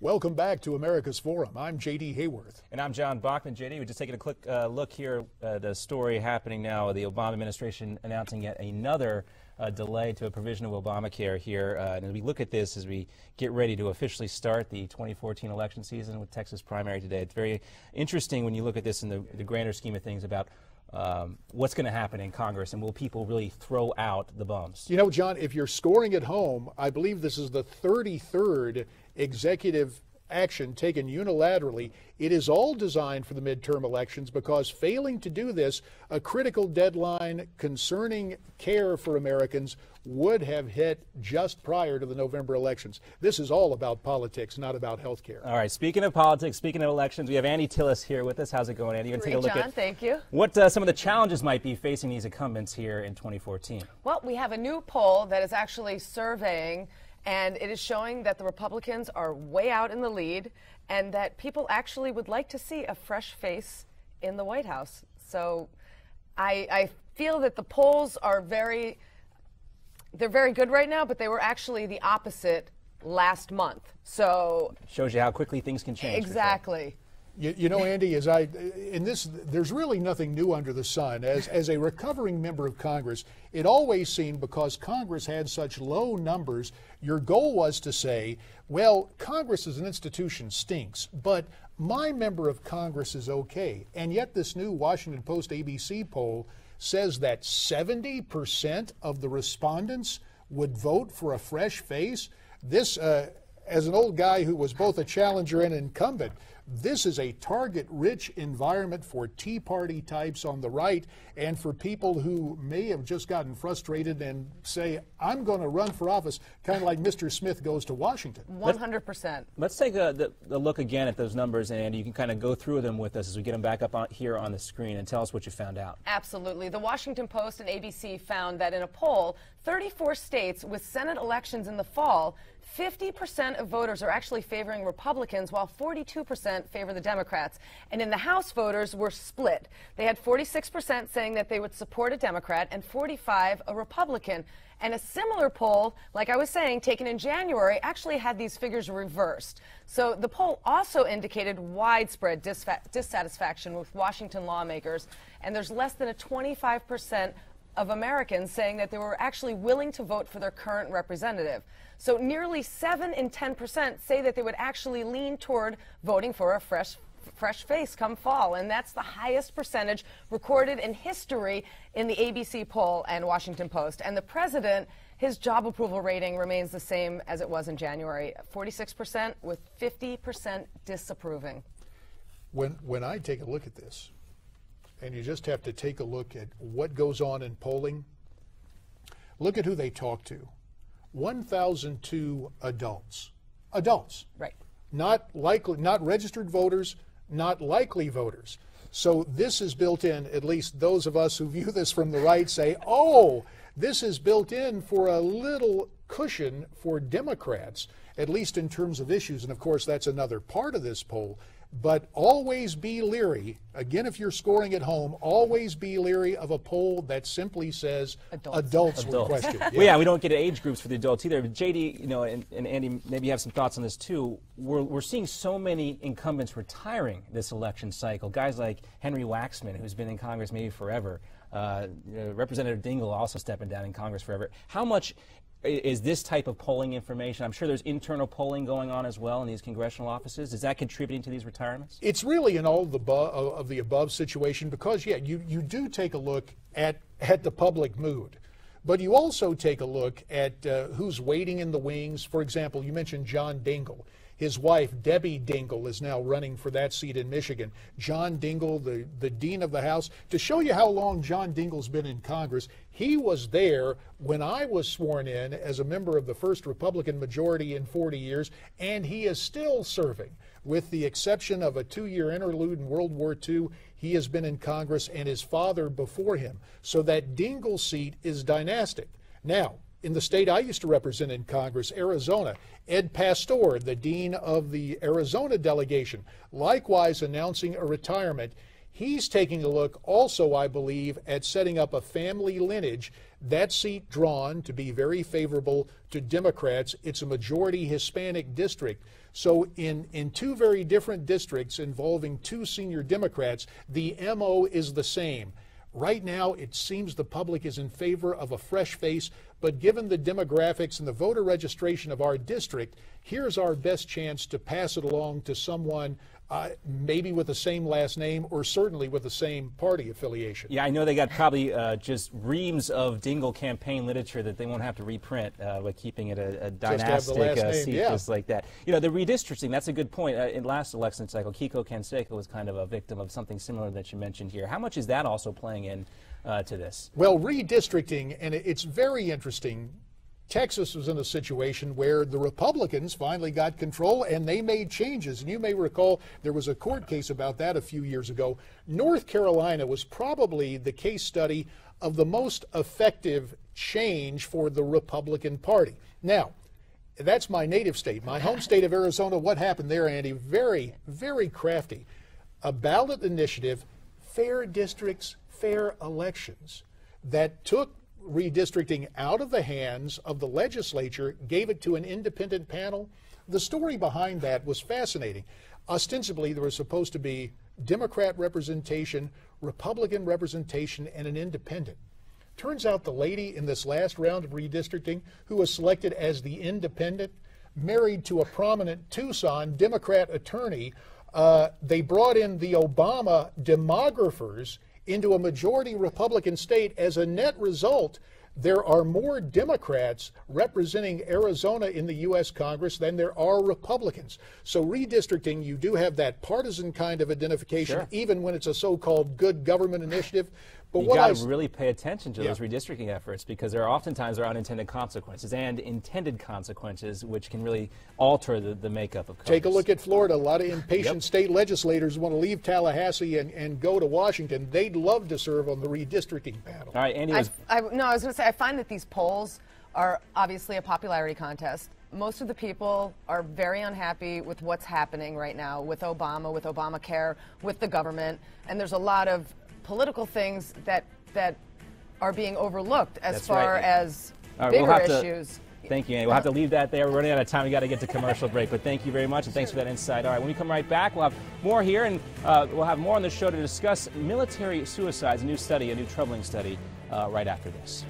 Welcome back to America's Forum. I'm J.D. Hayworth. And I'm John Bachman. J.D., we're just taking a quick look here at the story happening now. The Obama administration announcing yet another delay to a provision of Obamacare here. And as we look at this, as we get ready to officially start the 2014 election season with Texas primary today, it's very interesting when you look at this in the grander scheme of things about what's going to happen in Congress, and will people really throw out the bums? You know, John, if you're scoring at home, I believe this is the 33rd executive action taken unilaterally. It is all designed for the midterm elections because failing to do this, a critical deadline concerning care for Americans would have hit just prior to the November elections. This is all about politics, not about health care. All right, speaking of politics, speaking of elections, we have Andi Tillis here with us. How's it going, Andi? You're going to take a look John, thank you. What some of the challenges might be facing these incumbents here in 2014. Well, we have a new poll that is actually surveying, and it is showing that the Republicans are way out in the lead and that people actually would like to see a fresh face in the White House. So I feel that the polls are they're very good right now, but they were actually the opposite last month. So shows you how quickly things can change. Exactly. You know, Andy, there's really nothing new under the sun. As a recovering member of Congress, it always seemed because Congress had such low numbers, your goal was to say, well, Congress as an institution stinks, but my member of Congress is okay. And yet this new Washington Post ABC poll says that 70% of the respondents would vote for a fresh face. This, as an old guy who was both a challenger and incumbent, this is a target-rich environment for Tea Party types on the right and for people who may have just gotten frustrated and say, I'm going to run for office, kind of like Mr. Smith goes to Washington. 100%. Let's take a look again at those numbers, and you can kind of go through them with us as we get them back up here on the screen, and tell us what you found out. Absolutely. The Washington Post and ABC found that in a poll, 34 states with Senate elections in the fall, 50% of voters are actually favoring Republicans, while 42% favor the Democrats. And in the House, voters were split. They had 46% saying that they would support a Democrat and 45% a Republican. And a similar poll, like I was saying, taken in January, actually had these figures reversed. So the poll also indicated widespread dissatisfaction with Washington lawmakers, and there's less than a 25% of Americans saying that they were actually willing to vote for their current representative. So nearly 7 in 10% say that they would actually lean toward voting for a fresh face come fall, and that's the highest percentage recorded in history in the ABC poll and Washington Post. And the president, his job approval rating remains the same as it was in January, 46%, with 50% disapproving. When I take a look at this, and you just have to take a look at what goes on in polling, look at who they talk to. 1,002 adults. Adults. Right. Not registered voters, not likely voters. So this is built in, at least those of us who view this from the right say, oh, this is built in for a little cushion for Democrats, at least in terms of issues. And of course, that's another part of this poll. But always be leery, again, if you're scoring at home, always be leery of a poll that simply says adults were questioned. Well, yeah, we don't get age groups for the adults either. But JD, you know, and Andy, maybe you have some thoughts on this too. We're seeing so many incumbents retiring this election cycle. Guys like Henry Waxman, who's been in Congress maybe forever. Representative Dingell also stepping down in Congress forever. How much is this type of polling information? I'm sure there's internal polling going on as well in these congressional offices. Is that contributing to these retirements? It's really an all of the above situation because, yeah, you do take a look at the public mood. But you also take a look at who's waiting in the wings. For example, you mentioned John Dingell. His wife, Debbie Dingell, is now running for that seat in Michigan. John Dingell, the Dean of the House. To show you how long John Dingell's been in Congress, he was there when I was sworn in as a member of the first Republican majority in 40 years, and he is still serving. With the exception of a 2-year interlude in World War II, he has been in Congress, and his father before him. So that Dingell seat is dynastic. Now, in the state I used to represent in Congress, Arizona, Ed Pastor, the dean of the Arizona delegation, likewise announcing a retirement. He's taking a look also, I believe, at setting up a family lineage. That seat drawn to be very favorable to Democrats. It's a majority Hispanic district. So in two very different districts involving two senior Democrats, the MO is the same. Right now, it seems the public is in favor of a fresh face, but given the demographics and the voter registration of our district, here's our best chance to pass it along to someone maybe with the same last name or certainly with the same party affiliation. Yeah, I know they got probably just reams of Dingell campaign literature that they won't have to reprint by keeping it a dynastic seat just like that. You know, the redistricting, that's a good point. In last election cycle, Kiko Canseco was kind of a victim of something similar that you mentioned here. How much is that also playing in to this? Well, redistricting, and it's very interesting. Texas was in a situation where the Republicans finally got control and they made changes. And you may recall there was a court case about that a few years ago. North Carolina was probably the case study of the most effective change for the Republican Party. Now, that's my native state, my home state of Arizona. What happened there, Andy? Very, very crafty. A ballot initiative, fair districts, fair elections, that took redistricting out of the hands of the legislature, gave it to an independent panel. The story behind that was fascinating. Ostensibly, there was supposed to be Democrat representation, Republican representation, and an independent. Turns out the lady in this last round of redistricting who was selected as the independent, married to a prominent Tucson Democrat attorney. They brought in the Obama demographers into a majority Republican state. As a net result, there are more Democrats representing Arizona in the U.S. Congress than there are Republicans. So redistricting, you do have that partisan kind of identification, even when it's a so-called good government initiative. But you got to really pay attention to those redistricting efforts, because there are oftentimes unintended consequences and intended consequences which can really alter the makeup of Congress. Take a look at Florida. A lot of impatient state legislators want to leave Tallahassee and go to Washington. They'd love to serve on the redistricting panel. All right, Andy. I was going to say, I find that these polls are obviously a popularity contest. Most of the people are very unhappy with what's happening right now with Obama, with Obamacare, with the government, and there's a lot of political things that are being overlooked as far as bigger issues. Thank you, Andy. We'll have to leave that there. We're running out of time. We got to get to commercial break, but thank you very much, and thanks for that insight. All right, when we come right back, we'll have more here, and we'll have more on the show to discuss military suicides, a new study, a new troubling study, right after this.